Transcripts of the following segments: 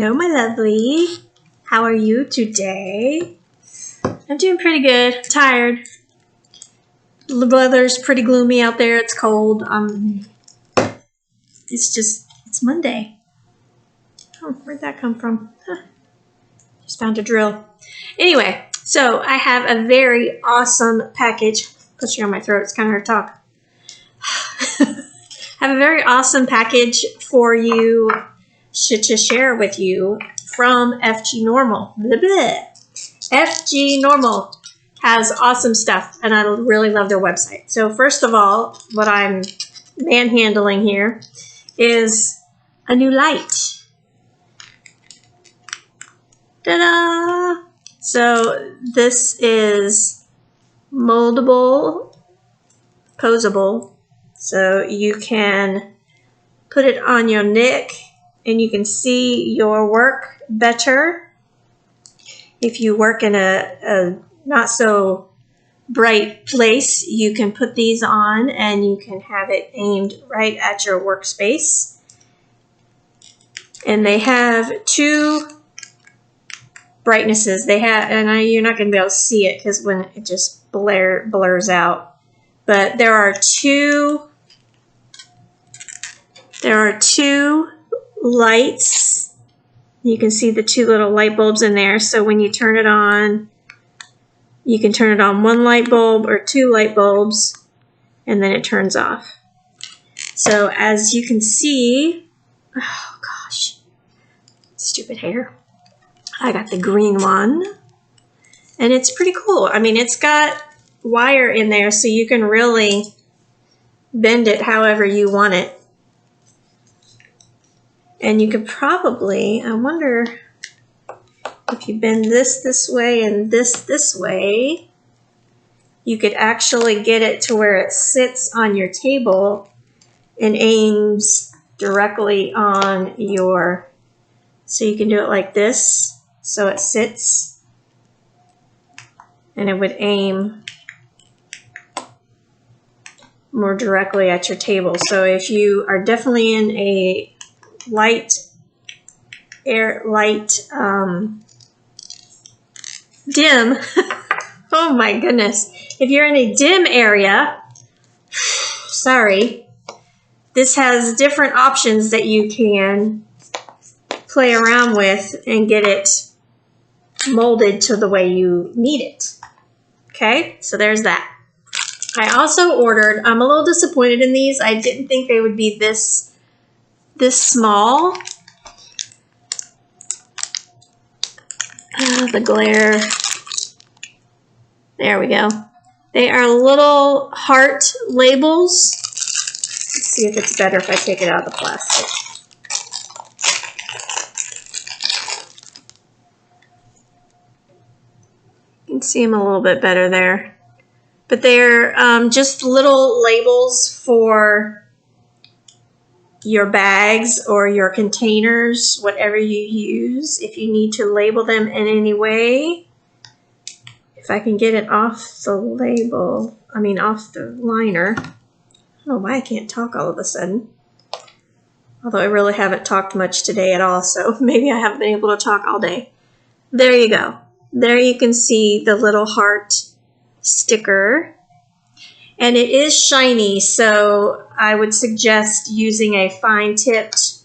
Hello, my lovely. How are you today? I'm doing pretty good. Tired. The weather's pretty gloomy out there. It's cold. It's Monday. Oh, where'd that come from? Huh. Just found a drill. Anyway, so I have a very awesome package. Pushing on my throat. It's kind of hard to talk. I have a very awesome package for you to share with you from FGNormal. Blah, blah. FGNormal has awesome stuff, and I really love their website. So first of all, what I'm manhandling here is a new light. Ta-da! So this is moldable, posable. So you can put it on your neck and you can see your work better. If you work in a not so bright place, you can put these on and you can have it aimed right at your workspace. And they have two brightnesses. You're not going to be able to see it because when it just blurs out. But there are two lights. You can see the two little light bulbs in there. So when you turn it on, you can turn it on one light bulb or two light bulbs, and then it turns off. So as you can see, oh gosh, stupid hair. I got the green one, and it's pretty cool. I mean, it's got wire in there, so you can really bend it however you want it. And you could probably, I wonder if you bend this way and this way, you could actually get it to where it sits on your table and aims directly on your, so you can do it like this, so it sits and it would aim more directly at your table. So if you are definitely in a dim, oh my goodness, if you're in a dim area, sorry, this has different options that you can play around with and get it molded to the way you need it. Okay, so there's that. I also ordered, I'm a little disappointed in these. I didn't think they would be this small. The glare. There we go. They are little heart labels. Let's see if it's better if I take it out of the plastic. You can see them a little bit better there. But they're just little labels for your bags or your containers, whatever you use. If you need to label them in any way, if I can get it off the label, off the liner. I don't know why I can't talk all of a sudden. Although I really haven't talked much today at all, so maybe I haven't been able to talk all day. There you go. There you can see the little heart sticker. And it is shiny, so I would suggest using a fine-tipped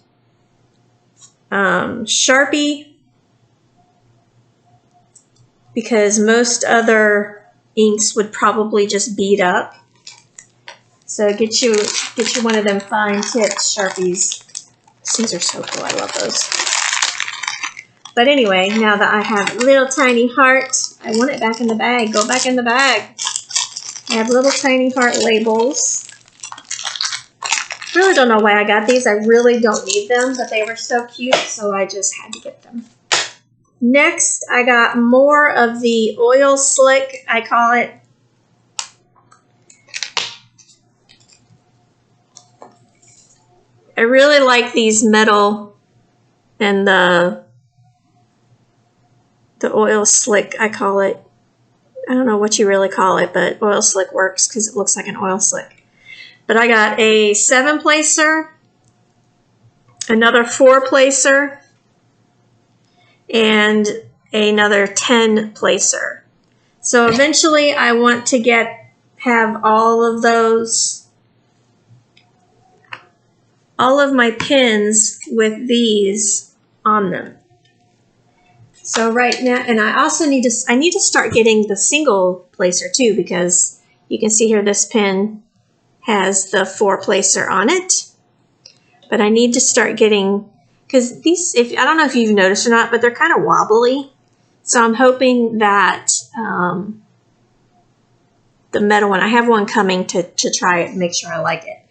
Sharpie, because most other inks would probably just bead up. So get you one of them fine-tipped Sharpies. These are so cool. I love those. But anyway, now that I have a little tiny heart, I want it back in the bag. Go back in the bag. I have little tiny heart labels. Really don't know why I got these. I really don't need them, but they were so cute, so I just had to get them. Next, I got more of the oil slick, I call it. I really like these metal and the oil slick, I call it. I don't know what you really call it, but oil slick works because it looks like an oil slick. But I got a 7-placer, another 4-placer, and another 10 placer. So eventually I want to have all of my pins with these on them. So right now, and I also need to start getting the single placer too, because you can see here this pin has the 4 placer on it. But I need to start getting, because these, I don't know if you've noticed or not, but they're kind of wobbly. So I'm hoping that the metal one, I have one coming to try it and make sure I like it.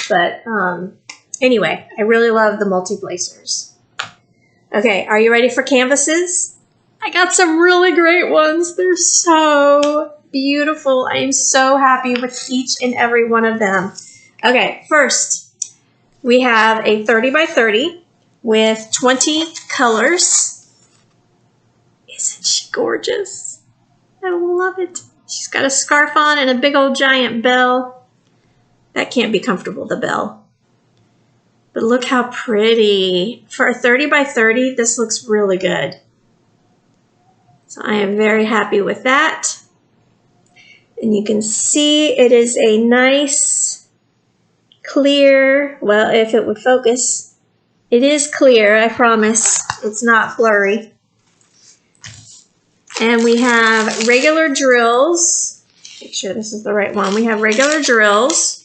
But anyway, I really love the multi-placers. Okay, are you ready for canvases? I got some really great ones. They're so beautiful. I am so happy with each and every one of them. Okay, first, we have a 30 by 30 with 20 colors. Isn't she gorgeous? I love it. She's got a scarf on and a big old giant bell. That can't be comfortable, the bell. But look how pretty. For a 30 by 30, this looks really good. So I am very happy with that. And you can see it is a nice, clear, well, if it would focus, it is clear, I promise. It's not blurry. And we have regular drills. Make sure this is the right one. We have regular drills.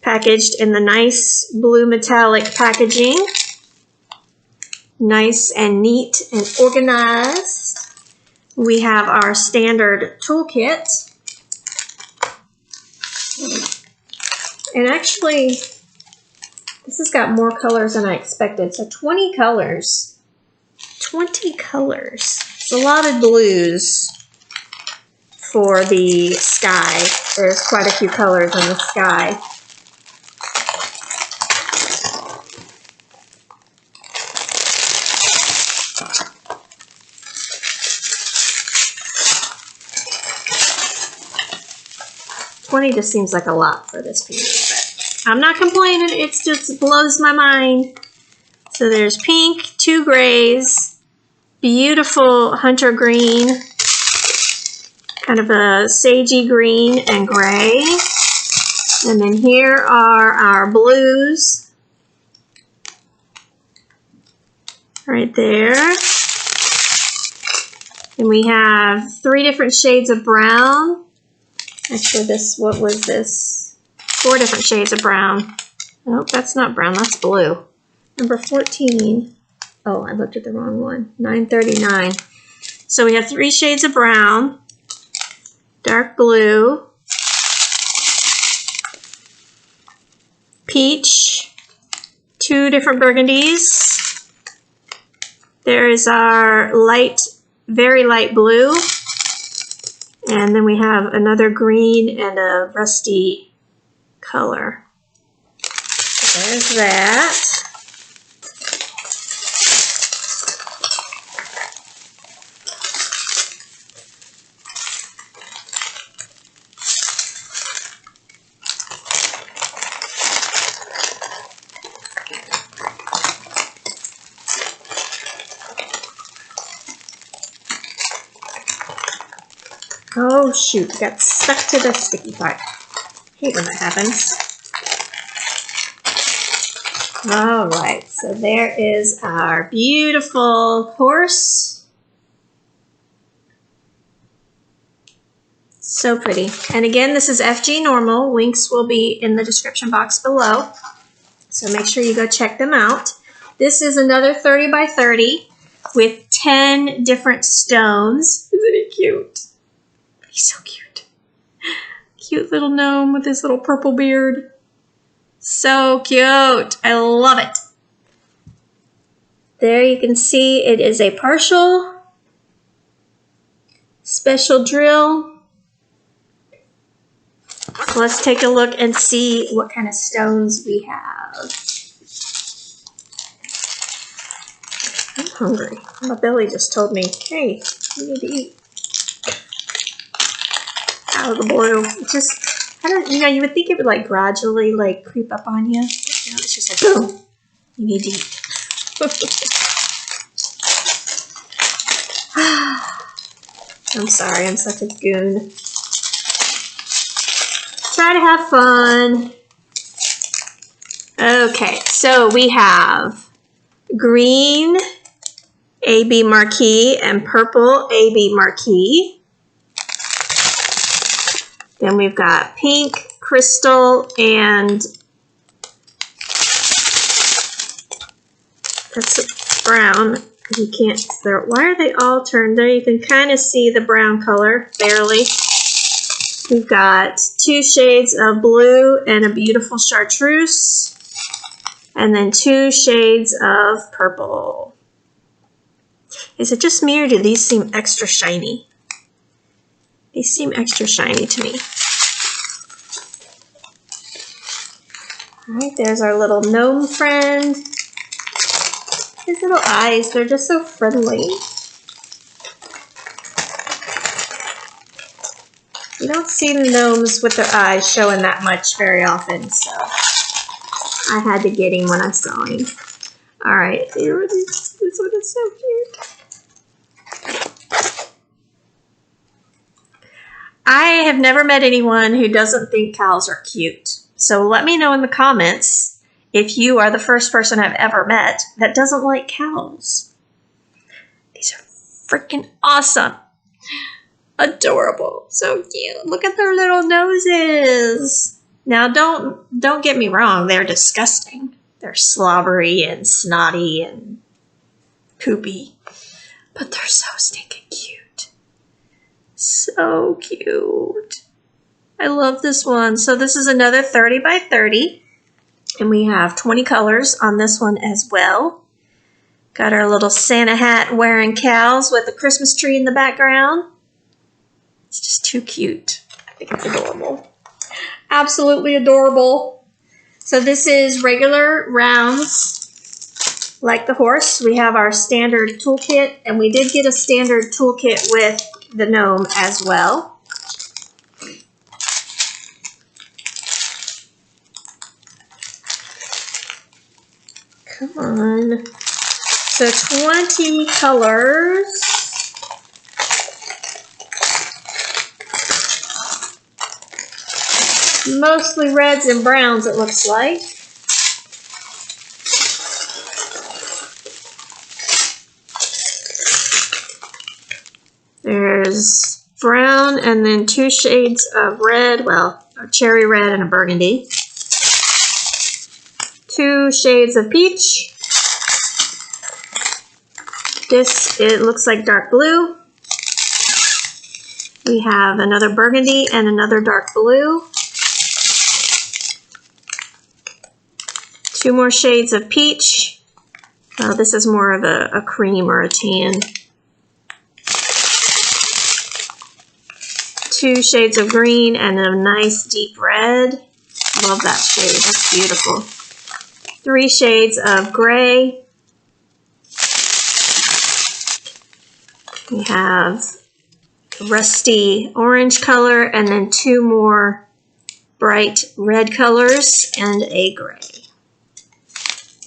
Packaged in the nice blue metallic packaging. Nice and neat and organized. We have our standard toolkit. And actually, this has got more colors than I expected. So 20 colors. 20 colors. It's a lot of blues for the sky. There's quite a few colors in the sky. Just seems like a lot for this piece, but I'm not complaining. It just blows my mind. So there's pink, 2 grays, beautiful hunter green, kind of a sagey green and gray. And then here are our blues right there. And we have 3 different shades of brown. Actually, what was this? 4 different shades of brown. Nope, that's not brown, that's blue. Number 14. Oh, I looked at the wrong one. 939. So we have 3 shades of brown, dark blue, peach, 2 different burgundies. There is our very light blue. And then we have another green and a rusty color. So there's that. Oh shoot, got stuck to the sticky part. Hate when that happens. Alright, so there is our beautiful horse. So pretty. And again, this is FGNormal. Links will be in the description box below. So make sure you go check them out. This is another 30 by 30 with 10 different stones. Isn't he cute? He's so cute. Cute little gnome with his little purple beard. So cute. I love it. There you can see it is a partial special drill. So let's take a look and see what kind of stones we have. I'm hungry. My belly just told me, hey, you need to eat. Out of the boil. It just, I don't, you would think it would like gradually like creep up on you. No, it's just like, boom, you need to eat. I'm sorry, I'm such a goon. Try to have fun. Okay, so we have green AB marquee and purple AB marquee. Then we've got pink, crystal, and that's brown. You can't, why are they all turned there? You can kind of see the brown color, barely. We've got 2 shades of blue and a beautiful chartreuse. And then 2 shades of purple. Is it just me or do these seem extra shiny? These seem extra shiny to me. All right, there's our little gnome friend. His little eyes, they're just so friendly. You don't see the gnomes with their eyes showing that much very often, so I had to get him when I saw him. All right, this one is so cute. I have never met anyone who doesn't think cows are cute. So let me know in the comments if you are the first person I've ever met that doesn't like cows. These are freaking awesome. Adorable. So cute. Look at their little noses. Now don't get me wrong, they're disgusting. They're slobbery and snotty and poopy. But they're so stinking cute. So cute. I love this one. So this is another 30 by 30. And we have 20 colors on this one as well. Got our little Santa hat wearing cows with a Christmas tree in the background. It's just too cute. I think it's adorable. Absolutely adorable. So this is regular rounds like the horse. We have our standard toolkit, and we did get a standard toolkit with the gnome as well. Come on. So 20 colors. Mostly reds and browns, it looks like. There's brown and then 2 shades of red, well, a cherry red and a burgundy. 2 shades of peach. This, it looks like dark blue. We have another burgundy and another dark blue. 2 more shades of peach. This is more of a cream or a tan. 2 shades of green and a nice deep red. Love that shade, that's beautiful. 3 shades of gray. We have rusty orange color and then 2 more bright red colors and a gray.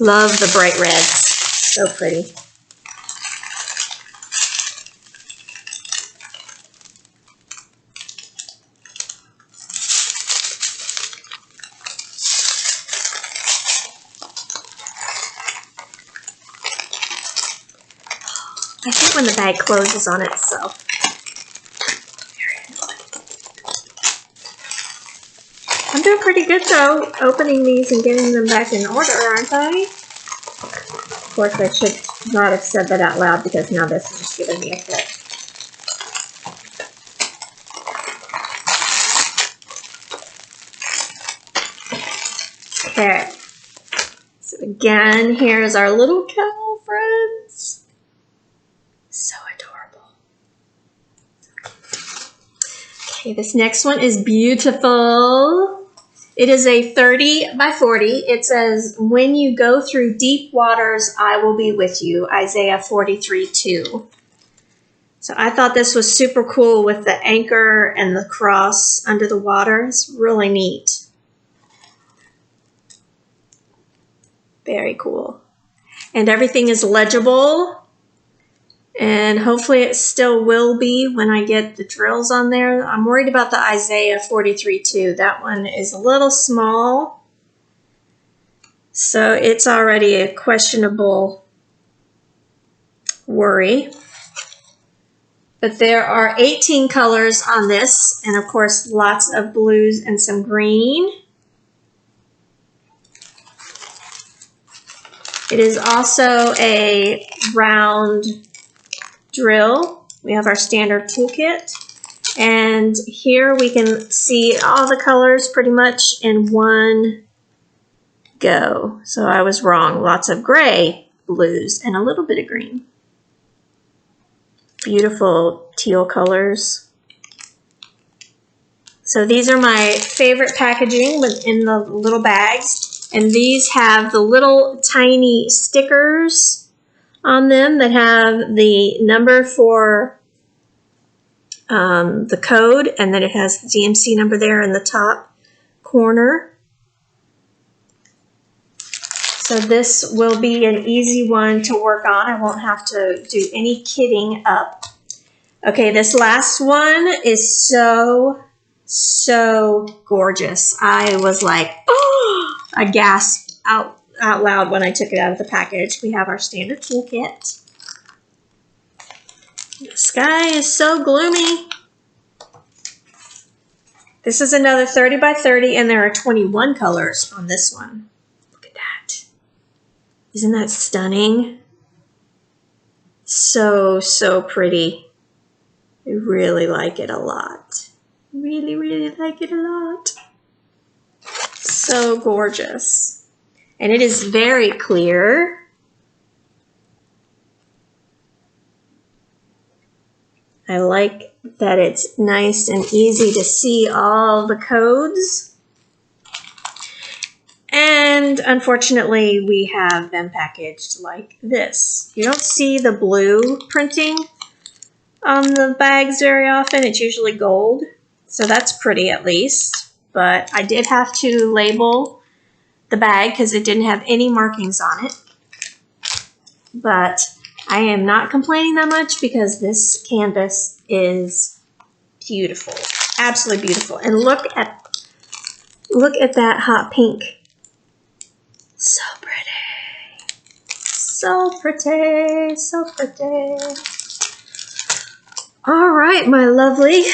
Love the bright reds, so pretty. I hate when the bag closes on itself. I'm doing pretty good though, opening these and getting them back in order, aren't I? Of course, I should not have said that out loud because now this is just giving me a fit. Okay. So again, here's our little cow friends. So adorable. Okay, this next one is beautiful. It is a 30 by 40. It says, when you go through deep waters, I will be with you. Isaiah 43:2. So I thought this was super cool with the anchor and the cross under the water. It's really neat. Very cool. and everything is legible. And hopefully it still will be when I get the drills on there. I'm worried about the Isaiah 43-2. That one is a little small. So it's already a questionable worry. But there are 18 colors on this, and of course lots of blues and some green. It is also a round drill. We have our standard toolkit, and here we can see all the colors pretty much in one go. So I was wrong. Lots of gray, blues, and a little bit of green. Beautiful teal colors. So these are my favorite packaging within the little bags, and these have the little tiny stickers on them that have the number for the code, and then it has the DMC number there in the top corner. So this will be an easy one to work on. I won't have to do any kitting up. Okay, this last one is so gorgeous. I was like, oh, I gasped out loud when I took it out of the package. We have our standard toolkit. The sky is so gloomy. This is another 30 by 30, and there are 21 colors on this one. Look at that. Isn't that stunning? So pretty. I really like it a lot. Really like it a lot. So gorgeous. And it is very clear. I like that it's nice and easy to see all the codes. And unfortunately, we have them packaged like this. You don't see the blue printing on the bags very often. It's usually gold. So that's pretty at least. But I did have to label the bag because it didn't have any markings on it. But I am not complaining that much because this canvas is beautiful. Absolutely beautiful. And look at that hot pink. So pretty. So pretty. So pretty. All right, my lovely.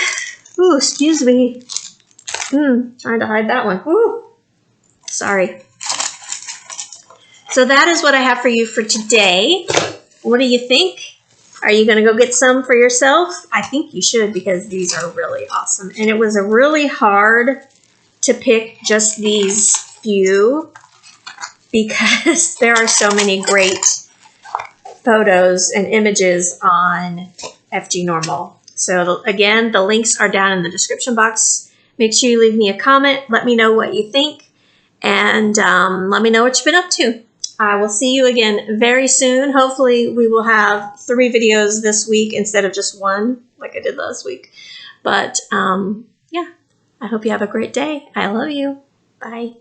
Ooh, excuse me. Trying to hide that one. Ooh. Sorry. So that is what I have for you for today. What do you think? Are you going to go get some for yourself? I think you should because these are really awesome. And it was a really hard to pick just these few because there are so many great photos and images on FGNormal. So again, the links are down in the description box. Make sure you leave me a comment. Let me know what you think. And let me know what you've been up to. I will see you again very soon. Hopefully we will have 3 videos this week instead of just 1 like I did last week. But yeah, I hope you have a great day. I love you. Bye.